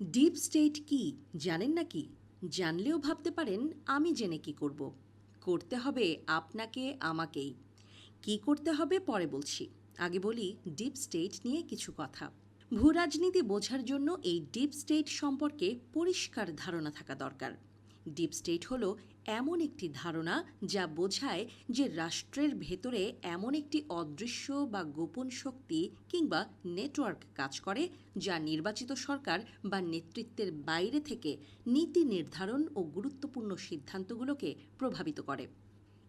Deep state কি জানেন নাকি? জানলেও ভাবতে পারেন আমি জেনে কি করব। করতে হবে আপনাকে আমাকেই। কি করতে হবে পরে বলছি। আগে বলি ডিপ স্টেট নিয়ে কিছু কথা। ভূরাজনীতি বোঝার জন্য এই ডিপ স্টেট সম্পর্কে পরিষ্কার ধারণা থাকা দরকার। ডিপ স্টেট হলো এমন একটি ধারণা যা বোঝায় যে রাষ্ট্রের ভেতরে এমন একটি অদৃশ্য বা গোপন শক্তি কিংবা নেটওয়ার্ক কাজ করে যা নির্বাচিত সরকার বা নেতৃত্বের বাইরে থেকে নীতি নির্ধারণ ও গুরুত্বপূর্ণ সিদ্ধান্তগুলোকে প্রভাবিত করে।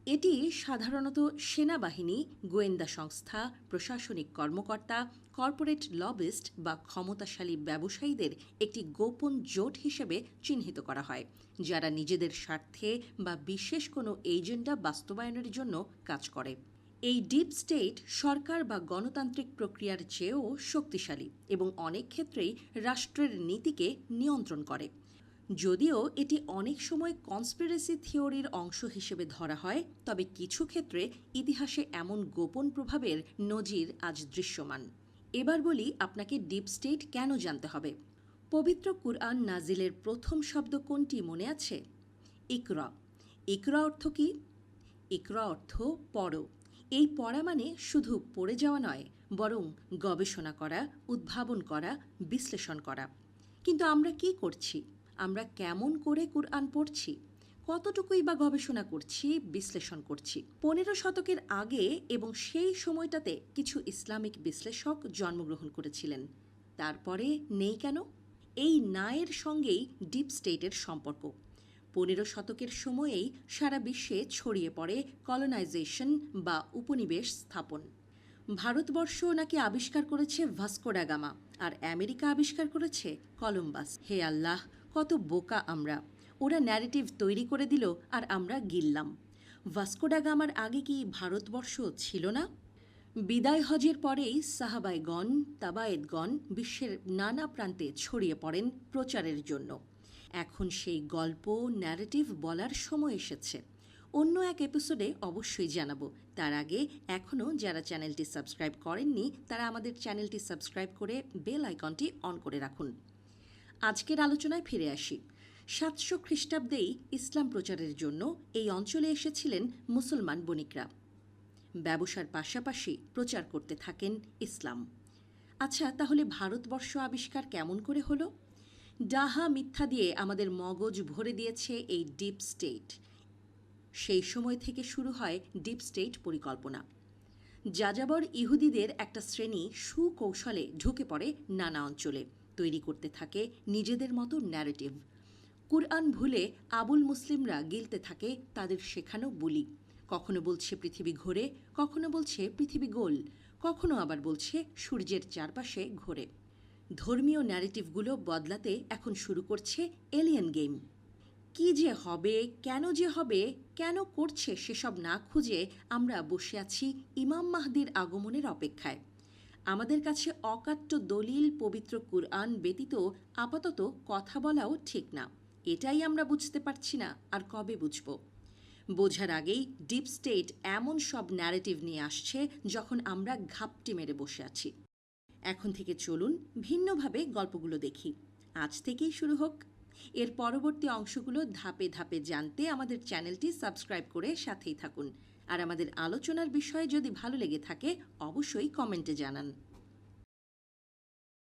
এটি সাধারণত সেনাবাহিনী, গোয়েন্দা সংস্থা, প্রশাসনিক কর্মকর্তা, কর্পোরেট লবিস্ট বা ক্ষমতাশালী ব্যবসায়ীদের একটি গোপন জোট হিসেবে চিহ্নিত করা হয়, যারা নিজেদের স্বার্থে বা বিশেষ কোনো এজেন্ডা বাস্তবায়নের জন্য কাজ করে। এই ডিপ স্টেট সরকার বা গণতান্ত্রিক প্রক্রিয়ার চেয়েও শক্তিশালী এবং অনেক ক্ষেত্রেই রাষ্ট্রের নীতিকে নিয়ন্ত্রণ করে। যদিও এটি অনেক সময় কনস্পিরেসি থিওরির অংশ হিসেবে ধরা হয়, তবে কিছু ক্ষেত্রে ইতিহাসে এমন গোপন প্রভাবের নজির আজ দৃশ্যমান। এবার বলি আপনাকে ডিপ স্টেট কেন জানতে হবে। পবিত্র কুরআন নাজিলের প্রথম শব্দ কোনটি মনে আছে? ইকরা। ইকরা অর্থ কি? ইকরা অর্থ পড়ো। এই পড়া মানে শুধু পড়ে যাওয়া নয়, বরং গবেষণা করা, উদ্ভাবন করা, বিশ্লেষণ করা। কিন্তু আমরা কি করছি? আমরা কেমন করে কুরআন পড়ছি? কতটুকুই বা গবেষণা করছি, বিশ্লেষণ করছি? 15 শতকের আগে এবং সেই সময়টাতে কিছু ইসলামিক বিশ্লেষক জন্মগ্রহণ করেছিলেন। তারপরে নেই কেন? এই নায়ের সঙ্গেই ডিপ স্টেটের সম্পর্ক। 15 শতকের সময়েই সারা বিশ্বে ছড়িয়ে পড়ে কলোনাইজেশন বা উপনিবেশ স্থাপন। ভারতবর্ষ নাকি আবিষ্কার করেছে ভাস্কো ডা গামা, আর আমেরিকা আবিষ্কার করেছে কলম্বাস। হে আল্লাহ, কত বোকা আমরা! ওরা ন্যারেটিভ তৈরি করে দিল আর আমরা গিললাম। ভাস্কো ডা গামার আগে কি ভারতবর্ষ ছিল না? বিদায় হজের পরেই সাহাবায়গণ, তাবায়েতগণ বিশ্বের নানা প্রান্তে ছড়িয়ে পড়েন প্রচারের জন্য। এখন সেই গল্প, ন্যারেটিভ বলার সময় এসেছে। অন্য এক এপিসোডে অবশ্যই জানাবো। তার আগে এখনও যারা চ্যানেলটি সাবস্ক্রাইব করেননি, তারা আমাদের চ্যানেলটি সাবস্ক্রাইব করে বেল আইকনটি অন করে রাখুন। আজকের আলোচনায় ফিরে আসি। 700 খ্রিস্টাব্দেই ইসলাম প্রচারের জন্য এই অঞ্চলে এসেছিলেন মুসলমান বণিকরা। ব্যবসার পাশাপাশি প্রচার করতে থাকেন ইসলাম। আচ্ছা, তাহলে ভারতবর্ষ আবিষ্কার কেমন করে হলো? ডাহা মিথ্যা দিয়ে আমাদের মগজ ভরে দিয়েছে এই ডিপ স্টেট। সেই সময় থেকে শুরু হয় ডিপ স্টেট পরিকল্পনা। যাযাবর ইহুদিদের একটা শ্রেণী সুকৌশলে ঢুকে পড়ে নানা অঞ্চলে, তৈরি করতে থাকে নিজেদের মতো ন্যারেটিভ। কুরআন ভুলে আবুল মুসলিমরা গিলতে থাকে তাদের শেখানো বুলি। কখনো বলছে পৃথিবী ঘোরে, কখনো বলছে পৃথিবী গোল, কখনো আবার বলছে সূর্যের চারপাশে ঘোরে। ধর্মীয় ন্যারেটিভগুলো বদলাতে এখন শুরু করছে এলিয়েন গেম। কি যে হবে, কেন যে হবে, কেন করছে সেসব না খুঁজে আমরা বসে আছি ইমাম মাহদির আগমনের অপেক্ষায়। আমাদের কাছে অকাট্য দলিল পবিত্র কুরআন ব্যতীত আপাতত কথা বলাও ঠিক না। এটাই আমরা বুঝতে পারছি না, আর কবে বুঝব? বোঝার আগেই ডিপ স্টেট এমন সব ন্যারেটিভ নিয়ে আসছে যখন আমরা ঘাপটি মেরে বসে আছি। এখন থেকে চলুন ভিন্নভাবে গল্পগুলো দেখি। আজ থেকেই শুরু হোক। এর পরবর্তী অংশগুলো ধাপে ধাপে জানতে আমাদের চ্যানেলটি সাবস্ক্রাইব করে সাথেই থাকুন। আর আমাদের আলোচনার বিষয়ে যদি ভালো লেগে থাকে অবশ্যই কমেন্টে জানান।